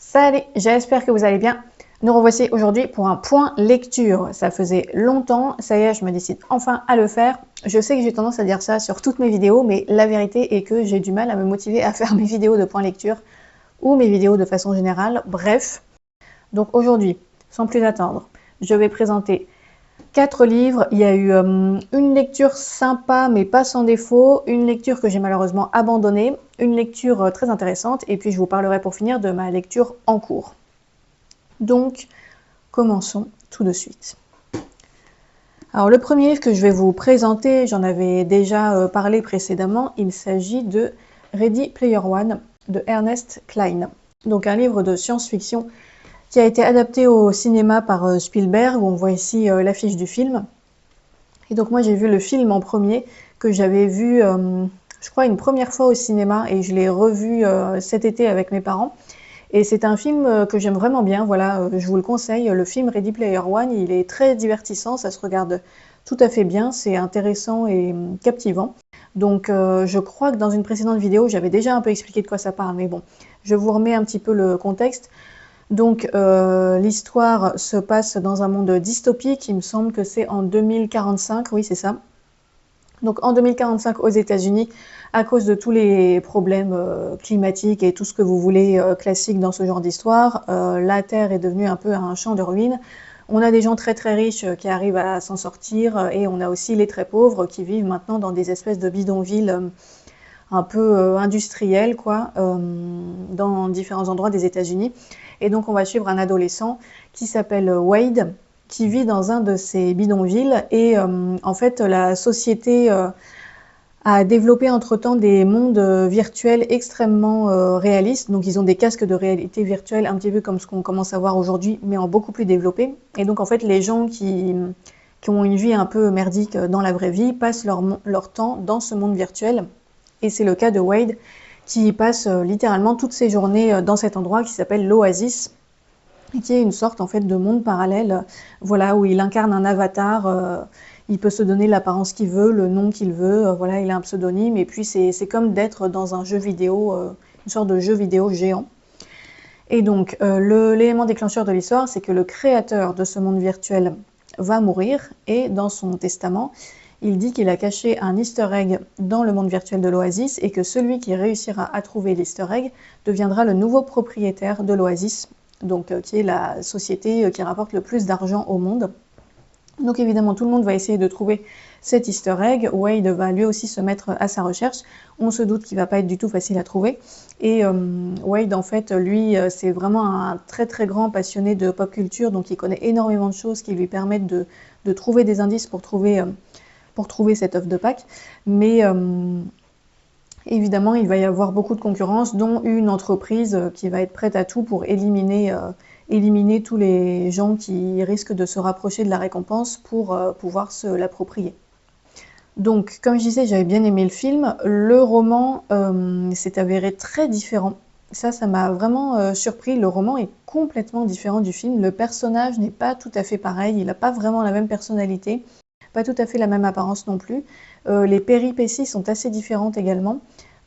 Salut, j'espère que vous allez bien. Nous revoici aujourd'hui pour un point lecture. Ça faisait longtemps, ça y est, je me décide enfin à le faire. Je sais que j'ai tendance à dire ça sur toutes mes vidéos, mais la vérité est que j'ai du mal à me motiver à faire mes vidéos de point lecture ou mes vidéos de façon générale. Bref, donc aujourd'hui, sans plus attendre, je vais présenter 4 livres. Il y a eu une lecture sympa mais pas sans défaut, une lecture que j'ai malheureusement abandonnée, une lecture très intéressante et puis je vous parlerai pour finir de ma lecture en cours. Donc, commençons tout de suite. Alors le premier livre que je vais vous présenter, j'en avais déjà parlé précédemment, il s'agit de Ready Player One de Ernest Cline. Donc un livre de science-fiction qui a été adapté au cinéma par Spielberg, où on voit ici l'affiche du film. Et donc moi j'ai vu le film en premier, que j'avais vu, je crois, une première fois au cinéma, et je l'ai revu cet été avec mes parents. Et c'est un film que j'aime vraiment bien, voilà, je vous le conseille. Le film Ready Player One, il est très divertissant, ça se regarde tout à fait bien, c'est intéressant et captivant. Donc je crois que dans une précédente vidéo, j'avais déjà un peu expliqué de quoi ça parle, mais bon, je vous remets un petit peu le contexte. Donc l'histoire se passe dans un monde dystopique, il me semble que c'est en 2045, oui c'est ça. Donc en 2045 aux États-Unis, à cause de tous les problèmes climatiques et tout ce que vous voulez classique dans ce genre d'histoire, la Terre est devenue un peu un champ de ruines. On a des gens très très riches qui arrivent à s'en sortir et on a aussi les très pauvres qui vivent maintenant dans des espèces de bidonvilles un peu industriels quoi, dans différents endroits des États-Unis. Et donc on va suivre un adolescent qui s'appelle Wade, qui vit dans un de ces bidonvilles et en fait la société a développé entre-temps des mondes virtuels extrêmement réalistes. Donc ils ont des casques de réalité virtuelle un petit peu comme ce qu'on commence à voir aujourd'hui, mais en beaucoup plus développé. Et donc en fait les gens qui ont une vie un peu merdique dans la vraie vie passent leur temps dans ce monde virtuel. Et c'est le cas de Wade qui passe littéralement toutes ses journées dans cet endroit qui s'appelle l'Oasis, et qui est une sorte en fait de monde parallèle, voilà, où il incarne un avatar, il peut se donner l'apparence qu'il veut, le nom qu'il veut, voilà, il a un pseudonyme, et puis c'est comme d'être dans un jeu vidéo, une sorte de jeu vidéo géant. Et donc l'élément déclencheur de l'histoire, c'est que le créateur de ce monde virtuel va mourir, et dans son testament, il dit qu'il a caché un easter egg dans le monde virtuel de l'Oasis, et que celui qui réussira à trouver l'easter egg deviendra le nouveau propriétaire de l'Oasis, donc qui est la société qui rapporte le plus d'argent au monde. Donc évidemment, tout le monde va essayer de trouver cet easter egg. Wade va lui aussi se mettre à sa recherche. On se doute qu'il va pas être du tout facile à trouver. Et Wade, en fait, lui, c'est vraiment un très très grand passionné de pop culture, donc il connaît énormément de choses qui lui permettent de trouver des indices pour trouver cette œuf de Pâques. Mais évidemment, il va y avoir beaucoup de concurrence, dont une entreprise qui va être prête à tout pour éliminer tous les gens qui risquent de se rapprocher de la récompense pour pouvoir se l'approprier. Donc, comme je disais, j'avais bien aimé le film. Le roman s'est avéré très différent. Ça m'a vraiment surpris. Le roman est complètement différent du film. Le personnage n'est pas tout à fait pareil. Il n'a pas vraiment la même personnalité. Pas tout à fait la même apparence non plus. Les péripéties sont assez différentes également.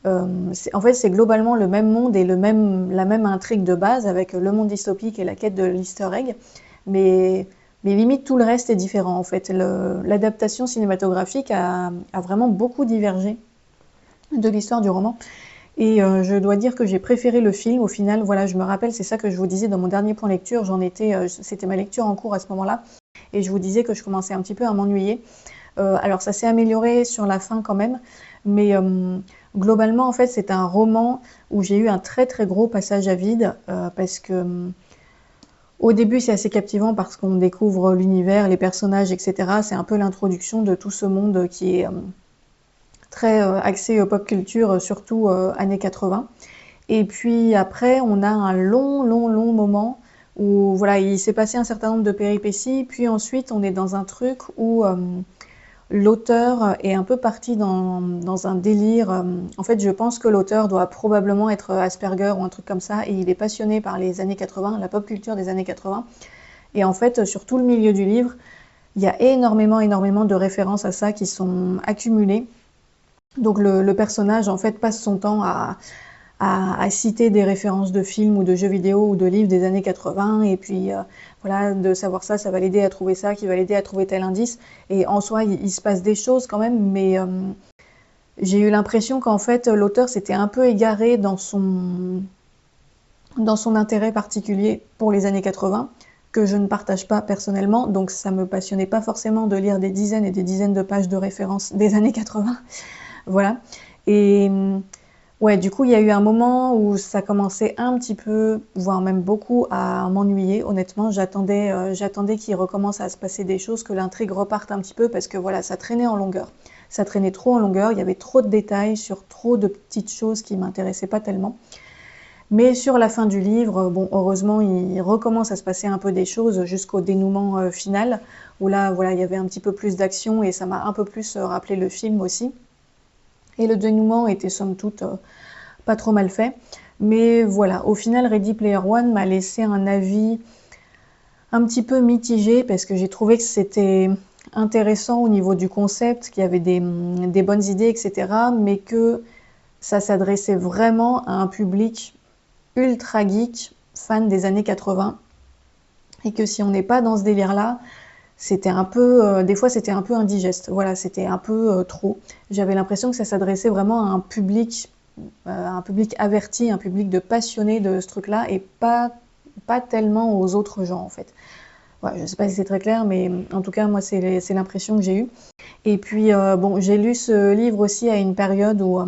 En fait, c'est globalement le même monde et la même intrigue de base avec le monde dystopique et la quête de l'easter egg, mais limite tout le reste est différent en fait. L'adaptation cinématographique a vraiment beaucoup divergé de l'histoire du roman. Et je dois dire que j'ai préféré le film. Au final, voilà, je me rappelle, c'est ça que je vous disais dans mon dernier point lecture, c'était ma lecture en cours à ce moment-là, et je vous disais que je commençais un petit peu à m'ennuyer. Alors ça s'est amélioré sur la fin quand même, mais globalement en fait c'est un roman où j'ai eu un très très gros passage à vide, parce que au début c'est assez captivant parce qu'on découvre l'univers, les personnages, etc. C'est un peu l'introduction de tout ce monde qui est très axé pop culture, surtout années 80. Et puis après, on a un long moment où voilà, il s'est passé un certain nombre de péripéties, puis ensuite on est dans un truc où l'auteur est un peu parti dans un délire. En fait, je pense que l'auteur doit probablement être Asperger ou un truc comme ça, et il est passionné par les années 80, la pop culture des années 80. Et en fait, sur tout le milieu du livre, il y a énormément de références à ça qui sont accumulées. Donc le personnage en fait passe son temps à à citer des références de films ou de jeux vidéo ou de livres des années 80 et puis voilà, de savoir ça, ça va l'aider à trouver ça, qui va l'aider à trouver tel indice. Et en soi, il se passe des choses quand même, mais j'ai eu l'impression qu'en fait, l'auteur s'était un peu égaré dans son intérêt particulier pour les années 80, que je ne partage pas personnellement, donc ça me passionnait pas forcément de lire des dizaines et des dizaines de pages de références des années 80. Voilà. Et ouais, du coup, il y a eu un moment où ça commençait un petit peu, voire même beaucoup, à m'ennuyer. Honnêtement, j'attendais qu'il recommence à se passer des choses, que l'intrigue reparte un petit peu, parce que voilà, ça traînait en longueur. Ça traînait trop en longueur, il y avait trop de détails sur trop de petites choses qui m'intéressaient pas tellement. Mais sur la fin du livre, bon, heureusement, il recommence à se passer un peu des choses jusqu'au dénouement final, où là, voilà, il y avait un petit peu plus d'action et ça m'a un peu plus rappelé le film aussi. Et le dénouement était somme toute pas trop mal fait. Mais voilà, au final, Ready Player One m'a laissé un avis un petit peu mitigé parce que j'ai trouvé que c'était intéressant au niveau du concept, qu'il y avait des bonnes idées, etc. Mais que ça s'adressait vraiment à un public ultra geek, fan des années 80. Et que si on n'est pas dans ce délire-là, c'était un peu, des fois c'était un peu indigeste. Voilà, c'était un peu trop. J'avais l'impression que ça s'adressait vraiment à un public averti, un public de passionnés de ce truc-là, et pas tellement aux autres gens en fait. Ouais, je sais pas si c'est très clair, mais en tout cas moi c'est l'impression que j'ai eue. Et puis bon, j'ai lu ce livre aussi à une période où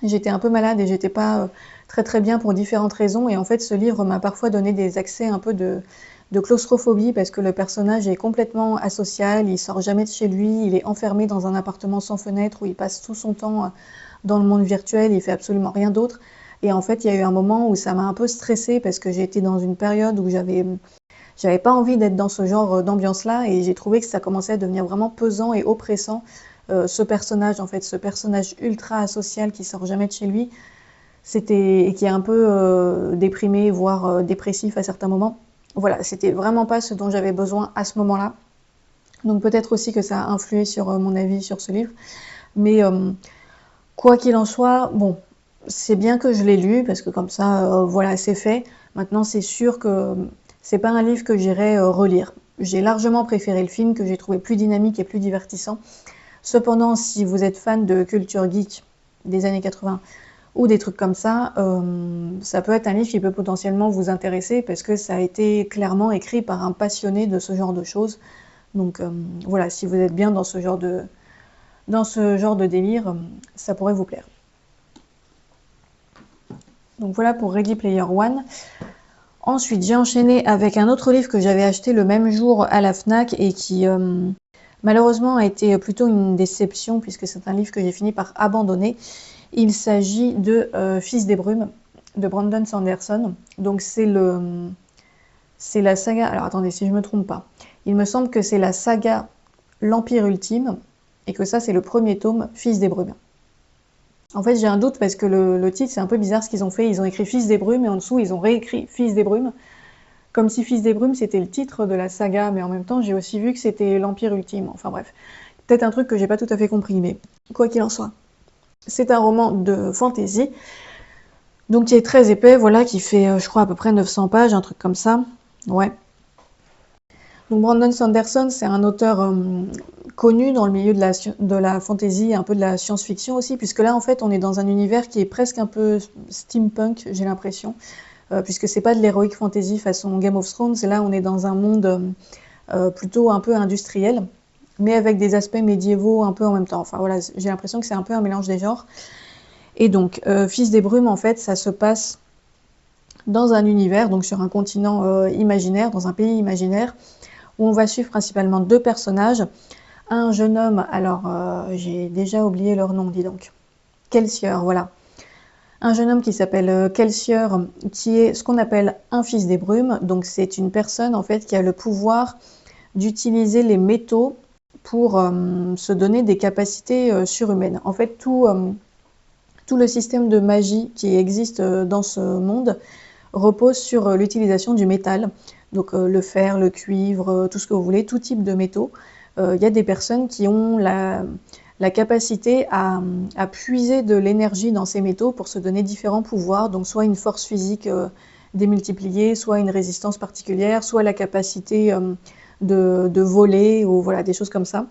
j'étais un peu malade et j'étais pas très très bien pour différentes raisons. Et en fait, ce livre m'a parfois donné des accès un peu de claustrophobie parce que le personnage est complètement asocial, il sort jamais de chez lui, il est enfermé dans un appartement sans fenêtre où il passe tout son temps dans le monde virtuel, il fait absolument rien d'autre. Et en fait, il y a eu un moment où ça m'a un peu stressée parce que j'ai été dans une période où j'avais pas envie d'être dans ce genre d'ambiance-là et j'ai trouvé que ça commençait à devenir vraiment pesant et oppressant. Ce personnage, en fait, ce personnage ultra asocial qui sort jamais de chez lui, et qui est un peu déprimé, voire dépressif à certains moments. Voilà, c'était vraiment pas ce dont j'avais besoin à ce moment-là. Donc peut-être aussi que ça a influé sur mon avis sur ce livre. Mais quoi qu'il en soit, bon, c'est bien que je l'ai lu parce que comme ça, voilà, c'est fait. Maintenant, c'est sûr que c'est pas un livre que j'irai relire. J'ai largement préféré le film, que j'ai trouvé plus dynamique et plus divertissant. Cependant, si vous êtes fan de culture geek des années 80 ou des trucs comme ça peut être un livre qui peut potentiellement vous intéresser parce que ça a été clairement écrit par un passionné de ce genre de choses. Donc voilà, si vous êtes bien dans ce genre de délire, ça pourrait vous plaire. Donc voilà pour Ready Player One. Ensuite, j'ai enchaîné avec un autre livre que j'avais acheté le même jour à la Fnac et qui malheureusement a été plutôt une déception puisque c'est un livre que j'ai fini par abandonner. Il s'agit de Fils des Brumes de Brandon Sanderson. Donc c'est la saga, alors attendez si je me trompe pas, il me semble que c'est la saga L'Empire Ultime et que ça c'est le premier tome Fils des Brumes. En fait j'ai un doute parce que le titre c'est un peu bizarre ce qu'ils ont fait, ils ont écrit Fils des Brumes et en dessous ils ont réécrit Fils des Brumes. Comme si Fils des Brumes c'était le titre de la saga, mais en même temps j'ai aussi vu que c'était l'Empire Ultime. Enfin bref, peut-être un truc que j'ai pas tout à fait compris, mais quoi qu'il en soit. C'est un roman de fantasy, donc qui est très épais, voilà, qui fait, je crois, à peu près 900 pages, un truc comme ça. Ouais. Donc Brandon Sanderson, c'est un auteur connu dans le milieu de la fantasy, un peu de la science-fiction aussi, puisque là, en fait, on est dans un univers qui est presque un peu steampunk, j'ai l'impression, puisque c'est pas de l'heroic fantasy façon Game of Thrones, là, on est dans un monde plutôt un peu industriel, mais avec des aspects médiévaux un peu en même temps. Enfin voilà, j'ai l'impression que c'est un peu un mélange des genres. Et donc, Fils des Brumes, en fait, ça se passe dans un univers, donc sur un continent imaginaire, dans un pays imaginaire, où on va suivre principalement deux personnages. Un jeune homme, alors j'ai déjà oublié leur nom, dis donc. Kelsier, voilà. Un jeune homme qui s'appelle Kelsier, qui est ce qu'on appelle un Fils des Brumes. Donc c'est une personne, en fait, qui a le pouvoir d'utiliser les métaux pour se donner des capacités surhumaines. En fait, tout le système de magie qui existe dans ce monde repose sur l'utilisation du métal. Donc le fer, le cuivre, tout ce que vous voulez, tout type de métaux. Il y a des personnes qui ont la capacité à puiser de l'énergie dans ces métaux pour se donner différents pouvoirs, donc soit une force physique démultipliée, soit une résistance particulière, soit la capacité de voler, ou voilà, des choses comme ça.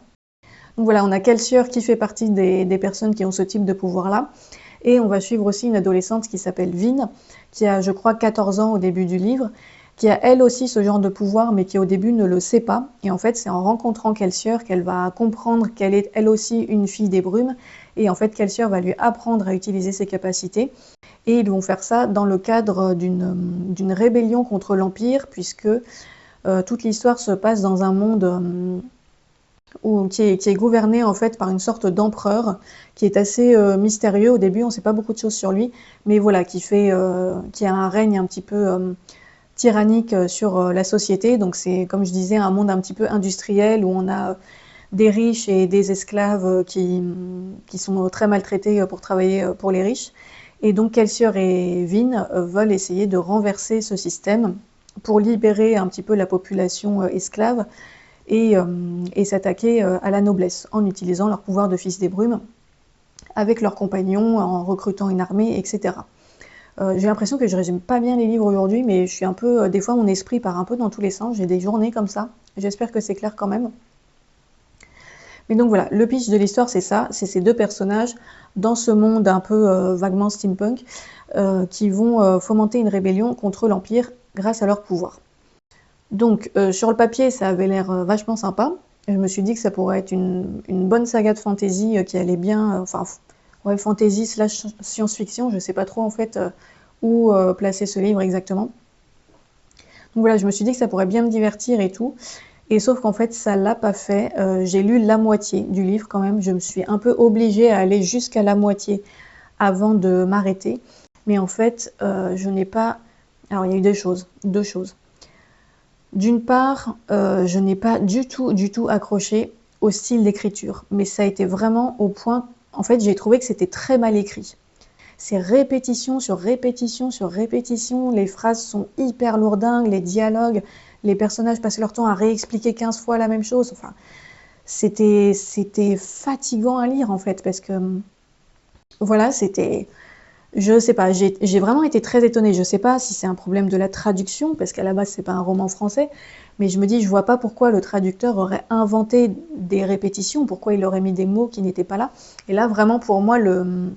Donc voilà, on a Kelsier qui fait partie des personnes qui ont ce type de pouvoir-là. Et on va suivre aussi une adolescente qui s'appelle Vin, qui a, je crois, 14 ans au début du livre, qui a elle aussi ce genre de pouvoir, mais qui au début ne le sait pas. Et en fait, c'est en rencontrant Kelsier qu'elle va comprendre qu'elle est elle aussi une fille des brumes. Et en fait, Kelsier va lui apprendre à utiliser ses capacités. Et ils vont faire ça dans le cadre d'une rébellion contre l'Empire, puisque toute l'histoire se passe dans un monde qui est gouverné en fait par une sorte d'empereur qui est assez mystérieux. Au début, on ne sait pas beaucoup de choses sur lui, mais voilà, qui a un règne un petit peu tyrannique sur la société. Donc c'est, comme je disais, un monde un petit peu industriel où on a des riches et des esclaves qui sont très maltraités pour travailler pour les riches. Et donc Kelsier et Vin veulent essayer de renverser ce système pour libérer un petit peu la population esclave et s'attaquer à la noblesse en utilisant leur pouvoir de fils des brumes avec leurs compagnons, en recrutant une armée, etc. J'ai l'impression que je résume pas bien les livres aujourd'hui, mais je suis un peu, des fois mon esprit part un peu dans tous les sens, j'ai des journées comme ça, j'espère que c'est clair quand même. Mais donc voilà, le pitch de l'histoire c'est ça, c'est ces deux personnages dans ce monde un peu vaguement steampunk qui vont fomenter une rébellion contre l'Empire grâce à leur pouvoir. Donc sur le papier ça avait l'air vachement sympa, je me suis dit que ça pourrait être une bonne saga de fantasy qui allait bien, enfin ouais, fantasy slash science-fiction, je sais pas trop en fait où placer ce livre exactement. Donc voilà, je me suis dit que ça pourrait bien me divertir et tout. Et sauf qu'en fait, ça l'a pas fait. J'ai lu la moitié du livre quand même. Je me suis un peu obligée à aller jusqu'à la moitié avant de m'arrêter. Mais en fait, je n'ai pas... Alors, il y a eu deux choses. D'une part, je n'ai pas du tout accroché au style d'écriture. Mais ça a été vraiment au point... En fait, j'ai trouvé que c'était très mal écrit. C'est répétition sur répétition sur répétition. Les phrases sont hyper lourdingues, les dialogues... Les personnages passaient leur temps à réexpliquer 15 fois la même chose. Enfin, c'était fatigant à lire en fait, parce que voilà, c'était, je sais pas, j'ai vraiment été très étonnée. Je sais pas si c'est un problème de la traduction, parce qu'à la base c'est pas un roman français, mais je me dis, je vois pas pourquoi le traducteur aurait inventé des répétitions, pourquoi il aurait mis des mots qui n'étaient pas là. Et là, vraiment pour moi, le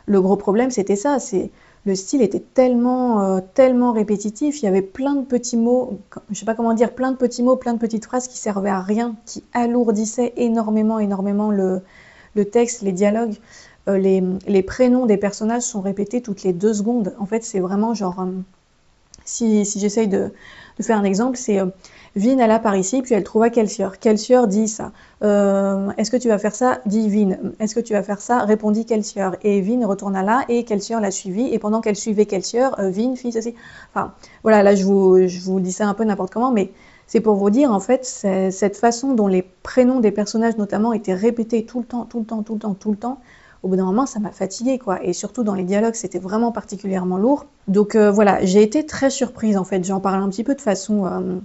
gros problème c'était ça, c'est le style était tellement répétitif, il y avait plein de petits mots, je sais pas comment dire, plein de petits mots, plein de petites phrases qui servaient à rien, qui alourdissaient énormément le texte, les dialogues. Les prénoms des personnages sont répétés toutes les 2 secondes. En fait, c'est vraiment genre, si j'essaye de faire un exemple, c'est Vin, elle a par ici, puis elle trouva Kelsier. Kelsier dit ça. Est-ce que tu vas faire ça? Dit Vin. Est-ce que tu vas faire ça? Répondit Kelsier. Et Vin retourna là, et Kelsier l'a suivi. Et pendant qu'elle suivait Kelsier, Vin fit ceci. Enfin, voilà, là, je vous dis ça un peu n'importe comment, mais c'est pour vous dire, en fait, cette façon dont les prénoms des personnages, notamment, étaient répétés tout le temps, au bout d'un moment, ça m'a fatiguée, quoi. Et surtout dans les dialogues, c'était vraiment particulièrement lourd. Donc voilà, j'ai été très surprise, en fait. J'en parle un petit peu de façon...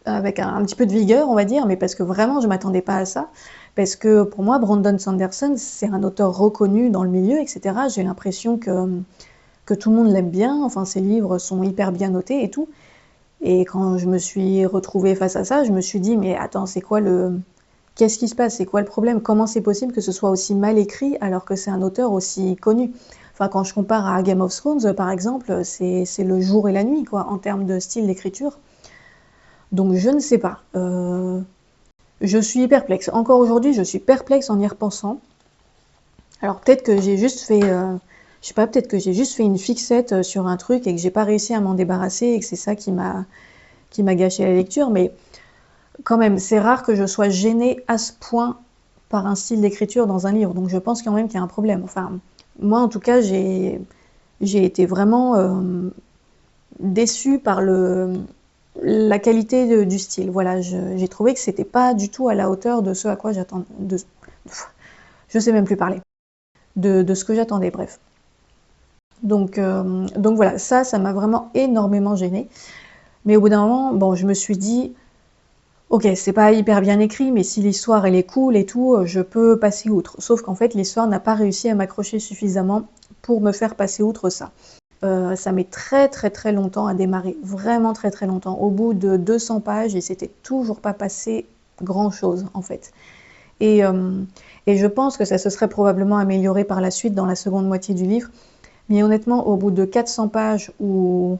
avec un petit peu de vigueur, on va dire, mais parce que vraiment, je ne m'attendais pas à ça. Parce que pour moi, Brandon Sanderson, c'est un auteur reconnu dans le milieu, etc. J'ai l'impression que tout le monde l'aime bien. Enfin, ses livres sont hyper bien notés et tout. Et quand je me suis retrouvée face à ça, je me suis dit, mais attends, c'est quoi Qu'est-ce qui se passe? C'est quoi le problème? Comment c'est possible que ce soit aussi mal écrit alors que c'est un auteur aussi connu? Enfin, quand je compare à Game of Thrones, par exemple, c'est le jour et la nuit, quoi, en termes de style d'écriture. Donc, je ne sais pas. Je suis perplexe. Encore aujourd'hui, je suis perplexe en y repensant. Alors, peut-être que j'ai juste fait... je sais pas, peut-être que j'ai juste fait une fixette sur un truc et que j'ai pas réussi à m'en débarrasser et que c'est ça qui m'a gâché la lecture, mais... Quand même, c'est rare que je sois gênée à ce point par un style d'écriture dans un livre, donc je pense quand même qu'il y a un problème. Enfin, moi en tout cas, j'ai été vraiment déçue par la qualité du style. Voilà, j'ai trouvé que c'était pas du tout à la hauteur de ce à quoi j'attendais. Je sais même plus parler. De ce que j'attendais, bref. Donc voilà, ça m'a vraiment énormément gênée. Mais au bout d'un moment, bon, je me suis dit... Ok, c'est pas hyper bien écrit, mais si l'histoire elle est cool et tout, je peux passer outre. Sauf qu'en fait, l'histoire n'a pas réussi à m'accrocher suffisamment pour me faire passer outre ça. Ça met très très très longtemps à démarrer, vraiment très très longtemps. Au bout de 200 pages, il s'était toujours pas passé grand chose en fait. Et, euh, et je pense que ça se serait probablement amélioré par la suite dans la seconde moitié du livre. Mais honnêtement, au bout de 400 pages où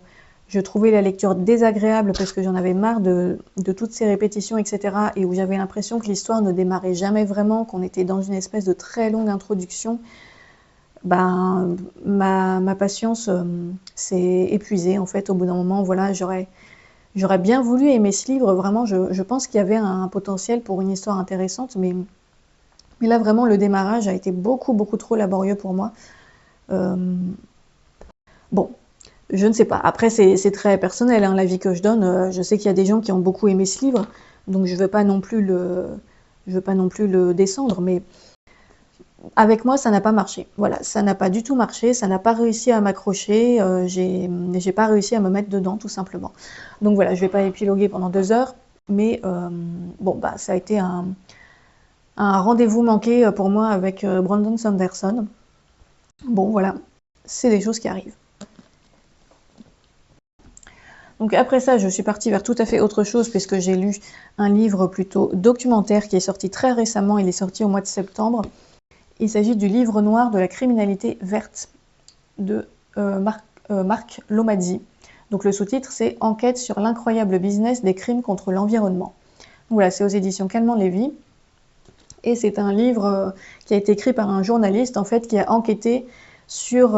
je trouvais la lecture désagréable parce que j'en avais marre de toutes ces répétitions, etc. et où j'avais l'impression que l'histoire ne démarrait jamais vraiment, qu'on était dans une espèce de très longue introduction, ben, ma patience s'est épuisée en fait au bout d'un moment. Voilà, j'aurais bien voulu aimer ce livre, vraiment, je pense qu'il y avait un potentiel pour une histoire intéressante, mais là vraiment le démarrage a été beaucoup beaucoup trop laborieux pour moi. Euh, bon, je ne sais pas. Après, c'est très personnel, hein, l'avis que je donne. Je sais qu'il y a des gens qui ont beaucoup aimé ce livre, donc je veux pas non plus le descendre, mais avec moi, ça n'a pas marché. Voilà, ça n'a pas du tout marché, ça n'a pas réussi à m'accrocher, j'ai pas réussi à me mettre dedans, tout simplement. Donc voilà, je vais pas épiloguer pendant 2 heures, mais bon, bah, ça a été un rendez-vous manqué pour moi avec Brandon Sanderson. Bon, voilà, c'est des choses qui arrivent. Donc après ça, je suis partie vers tout à fait autre chose puisque j'ai lu un livre plutôt documentaire qui est sorti très récemment, il est sorti au mois de septembre. Il s'agit du livre noir de la criminalité verte de Marc Lomazzi. Donc le sous-titre c'est Enquête sur l'incroyable business des crimes contre l'environnement. Voilà, c'est aux éditions Calment Lévy. Et c'est un livre qui a été écrit par un journaliste en fait qui a enquêté sur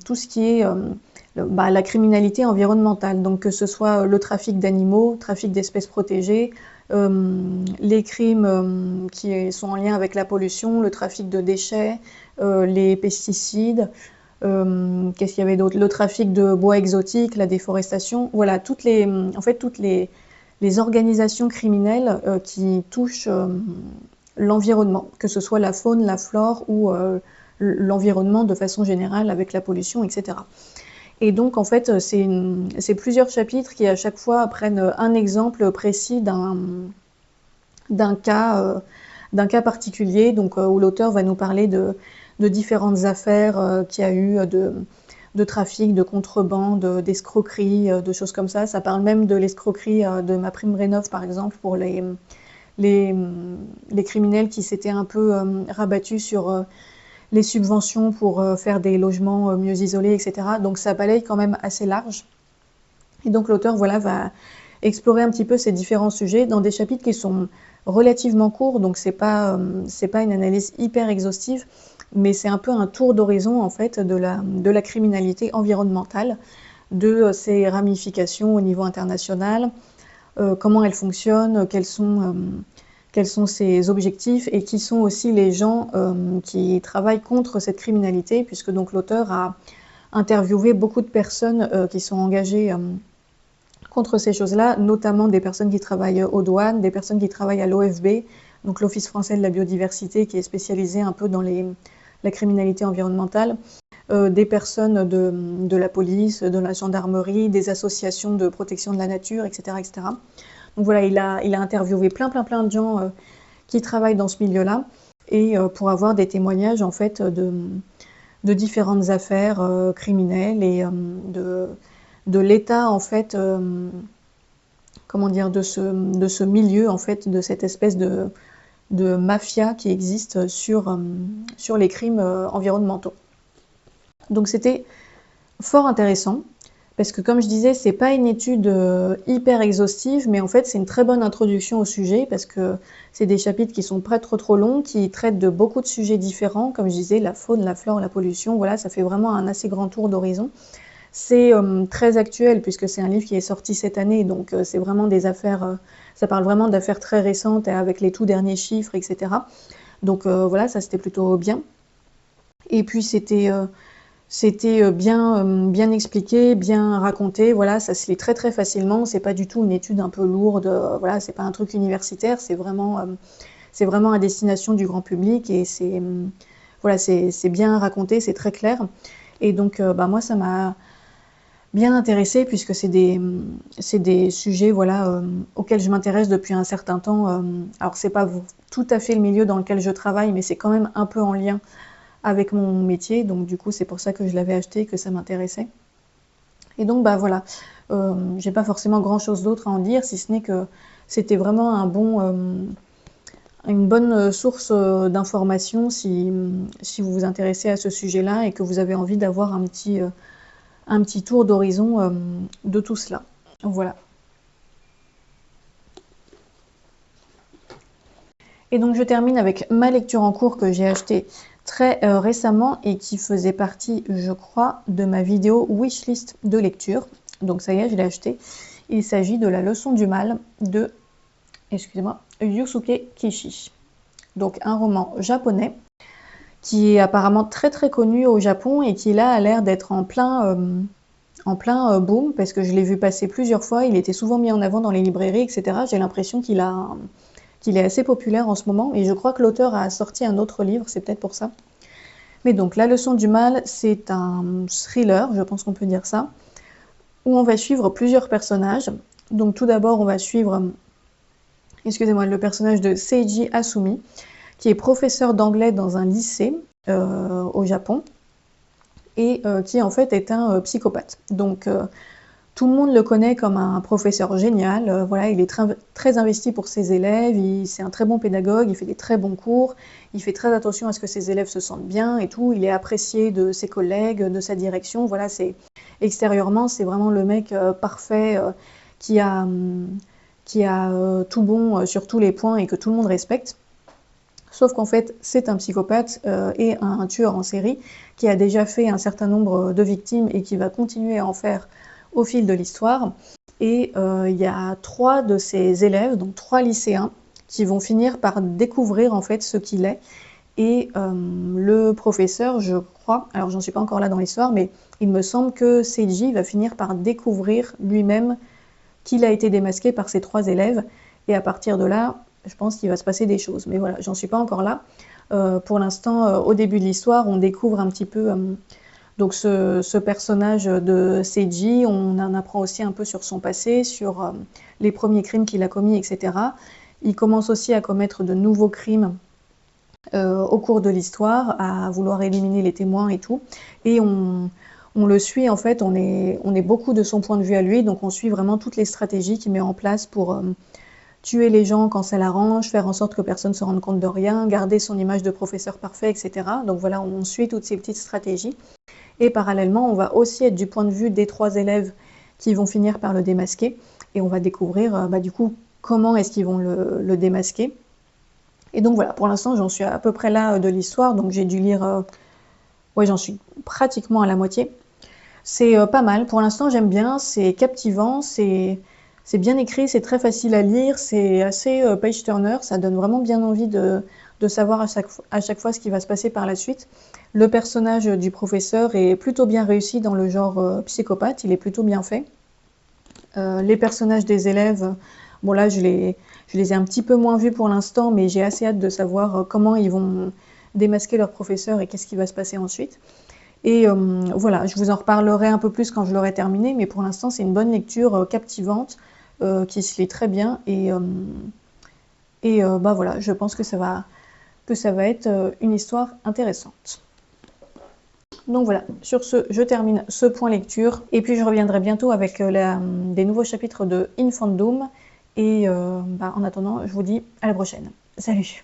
tout ce qui est la criminalité environnementale, donc que ce soit le trafic d'animaux, trafic d'espèces protégées, les crimes qui sont en lien avec la pollution, le trafic de déchets, les pesticides, qu'est-ce qu'il y avait d'autre, le trafic de bois exotiques, la déforestation, voilà, toutes les organisations criminelles qui touchent l'environnement, que ce soit la faune, la flore ou l'environnement de façon générale avec la pollution, etc. Et donc, en fait, c'est plusieurs chapitres qui, à chaque fois, prennent un exemple précis d'un cas particulier, donc où l'auteur va nous parler de différentes affaires qu'il y a eu, de trafic, de contrebande, d'escroquerie, de choses comme ça. Ça parle même de l'escroquerie de MaPrimeRénov', par exemple, pour les criminels qui s'étaient un peu rabattus sur les subventions pour faire des logements mieux isolés, etc. Donc ça balaye quand même assez large. Et donc l'auteur voilà, va explorer un petit peu ces différents sujets dans des chapitres qui sont relativement courts, donc c'est pas une analyse hyper exhaustive, mais c'est un peu un tour d'horizon en fait de la criminalité environnementale, de ses ramifications au niveau international, comment elle fonctionne, quels sont ses objectifs et qui sont aussi les gens qui travaillent contre cette criminalité, puisque donc l'auteur a interviewé beaucoup de personnes qui sont engagées contre ces choses-là, notamment des personnes qui travaillent aux douanes, des personnes qui travaillent à l'OFB, donc l'Office français de la biodiversité, qui est spécialisé un peu dans la criminalité environnementale, des personnes de la police, de la gendarmerie, des associations de protection de la nature, etc. etc. Donc voilà, il a interviewé plein de gens qui travaillent dans ce milieu-là et pour avoir des témoignages en fait de différentes affaires criminelles et de l'état en fait, comment dire, de ce milieu en fait, de cette espèce de mafia qui existe sur les crimes environnementaux. Donc c'était fort intéressant. Parce que comme je disais, c'est pas une étude hyper exhaustive, mais en fait c'est une très bonne introduction au sujet parce que c'est des chapitres qui sont pas trop longs, qui traitent de beaucoup de sujets différents, comme je disais, la faune, la flore, la pollution, voilà, ça fait vraiment un assez grand tour d'horizon. C'est très actuel puisque c'est un livre qui est sorti cette année, donc c'est vraiment des affaires, ça parle vraiment d'affaires très récentes et avec les tout derniers chiffres, etc. Donc voilà, ça c'était plutôt bien. Et puis c'était bien expliqué, bien raconté, voilà, ça se lit très facilement, c'est pas du tout une étude un peu lourde, voilà, c'est pas un truc universitaire, c'est vraiment à destination du grand public et voilà, c'est bien raconté, c'est très clair. Et donc bah moi bien intéressée puisque c'est des sujets voilà, auxquels je m'intéresse depuis un certain temps. Alors c'est pas tout à fait le milieu dans lequel je travaille, mais c'est quand même un peu en lien avec mon métier, donc du coup c'est pour ça que je l'avais acheté, que ça m'intéressait. Et donc bah voilà, j'ai pas forcément grand chose d'autre à en dire, si ce n'est que c'était vraiment une bonne source d'information si vous vous intéressez à ce sujet-là et que vous avez envie d'avoir un petit tour d'horizon de tout cela. Voilà. Et donc je termine avec ma lecture en cours que j'ai achetée très récemment et qui faisait partie, je crois, de ma vidéo wishlist de lecture. Donc ça y est, je l'ai acheté. Il s'agit de La leçon du mal de, excusez-moi, Yusuke Kishi. Donc un roman japonais qui est apparemment très très connu au Japon et qui là a l'air d'être en plein boom, parce que je l'ai vu passer plusieurs fois, il était souvent mis en avant dans les librairies, etc. J'ai l'impression qu'il est assez populaire en ce moment, et je crois que l'auteur a sorti un autre livre, c'est peut-être pour ça. Mais donc, La leçon du mal, c'est un thriller, je pense qu'on peut dire ça, où on va suivre plusieurs personnages. Donc tout d'abord, on va suivre, excusez-moi, le personnage de Seiji Asumi, qui est professeur d'anglais dans un lycée au Japon, et qui en fait est un psychopathe. Donc tout le monde le connaît comme un professeur génial, voilà, il est très investi pour ses élèves, c'est un très bon pédagogue, il fait des très bons cours, il fait très attention à ce que ses élèves se sentent bien et tout, il est apprécié de ses collègues, de sa direction, voilà, extérieurement, c'est vraiment le mec parfait qui a tout bon sur tous les points et que tout le monde respecte. Sauf qu'en fait, c'est un psychopathe et un tueur en série qui a déjà fait un certain nombre de victimes et qui va continuer à en faire au fil de l'histoire. Et il y a 3 de ses élèves, donc 3 lycéens, qui vont finir par découvrir en fait ce qu'il est. Et le professeur, je crois, alors j'en suis pas encore là dans l'histoire, mais il me semble que Seiji va finir par découvrir lui-même qu'il a été démasqué par ses 3 élèves. Et à partir de là, je pense qu'il va se passer des choses. Mais voilà, j'en suis pas encore là. Pour l'instant, au début de l'histoire, on découvre un petit peu donc ce personnage de Seiji. On en apprend aussi un peu sur son passé, sur les premiers crimes qu'il a commis, etc. Il commence aussi à commettre de nouveaux crimes au cours de l'histoire, à vouloir éliminer les témoins et tout. Et on le suit, en fait, on est beaucoup de son point de vue à lui, donc on suit vraiment toutes les stratégies qu'il met en place pour tuer les gens quand ça l'arrange, faire en sorte que personne ne se rende compte de rien, garder son image de professeur parfait, etc. Donc voilà, on suit toutes ces petites stratégies. Et parallèlement, on va aussi être du point de vue des 3 élèves qui vont finir par le démasquer. Et on va découvrir, du coup, comment est-ce qu'ils vont le démasquer. Et donc voilà, pour l'instant, j'en suis à peu près là de l'histoire. Donc j'ai dû lire, ouais, j'en suis pratiquement à la moitié. C'est pas mal. Pour l'instant, j'aime bien. C'est captivant, c'est bien écrit, c'est très facile à lire, c'est assez page-turner, ça donne vraiment bien envie de savoir à chaque fois ce qui va se passer par la suite. Le personnage du professeur est plutôt bien réussi dans le genre psychopathe, il est plutôt bien fait. Les personnages des élèves, bon là je les ai un petit peu moins vus pour l'instant, mais j'ai assez hâte de savoir comment ils vont démasquer leur professeur et qu'est-ce qui va se passer ensuite. Et voilà, je vous en reparlerai un peu plus quand je l'aurai terminé, mais pour l'instant c'est une bonne lecture captivante qui se lit très bien et voilà, je pense que ça va être une histoire intéressante. Donc voilà, sur ce, je termine ce point lecture et puis je reviendrai bientôt avec des nouveaux chapitres de Infant Doom et en attendant, je vous dis à la prochaine. Salut!